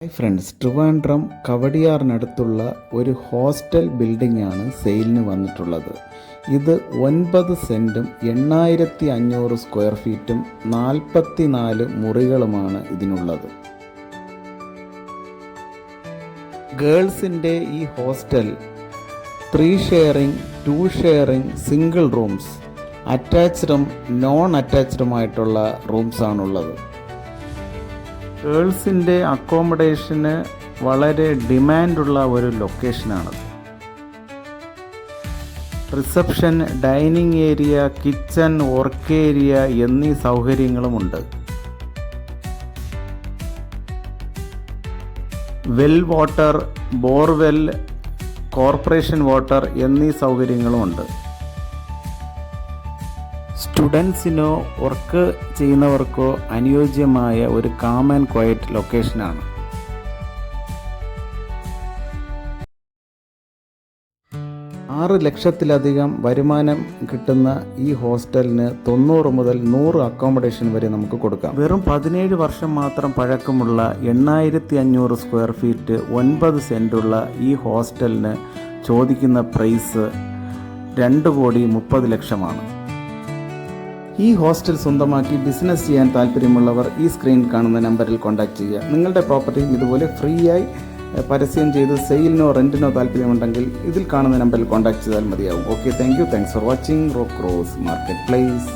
Hi friends, Trivandrum കവടിയാറിനടുത്തുള്ള ഒരു hostel building ആണ് സെയിലിന് വന്നിട്ടുള്ളത്. ഇത് 9 സെൻറ്റും 8500 സ്ക്വയർ ഫീറ്റും 44 മുറികളുമാണ് ഇതിനുള്ളത്. ഗേൾസിൻ്റെ ഈ hostel 3 sharing, 2 sharing, single rooms, അറ്റാച്ച്ഡും നോൺ അറ്റാച്ച്ഡുമായിട്ടുള്ള റൂംസാണുള്ളത്. ഗേൾസിൻ്റെ അക്കോമഡേഷന് വളരെ ഡിമാൻഡുള്ള ഒരു ലൊക്കേഷനാണത്. Reception, dining area, kitchen, work area എന്നീ സൗകര്യങ്ങളുമുണ്ട്. Well water, borewell, corporation water എന്നീ സൗകര്യങ്ങളുമുണ്ട്. സ്റ്റുഡൻസിനോ വർക്ക് ചെയ്യുന്നവർക്കോ അനുയോജ്യമായ ഒരു കാം ആൻഡ് ക്വയറ്റ് ലൊക്കേഷനാണ്. $6 ലക്ഷത്തിലധികം വരുമാനം കിട്ടുന്ന ഈ ഹോസ്റ്റലിന് 90 മുതൽ 100 അക്കോമഡേഷൻ വരെ നമുക്ക് കൊടുക്കാം. വെറും 17 വർഷം മാത്രം പഴക്കമുള്ള 8500 സ്ക്വയർ ഫീറ്റ് 9 സെൻറ്റുള്ള ഈ ഹോസ്റ്റലിന് ചോദിക്കുന്ന പ്രൈസ് 2,30,00,000 ഈ ഹോസ്റ്റൽ സ്വന്തമാക്കി ബിസിനസ് ചെയ്യാൻ താല്പര്യമുള്ളവർ ഈ സ്ക്രീനിൽ കാണുന്ന നമ്പറിൽ കോൺടാക്റ്റ് ചെയ്യുക. നിങ്ങളുടെ പ്രോപ്പർട്ടിയും ഇതുപോലെ ഫ്രീ ആയി പരസ്യം ചെയ്ത് സെയിലിനോ റെൻറ്റിനോ താല്പര്യമുണ്ടെങ്കിൽ ഇതിൽ കാണുന്ന നമ്പറിൽ കോൺടാക്റ്റ് ചെയ്താൽ മതിയാവും. Okay, thanks for watching rock rose market place.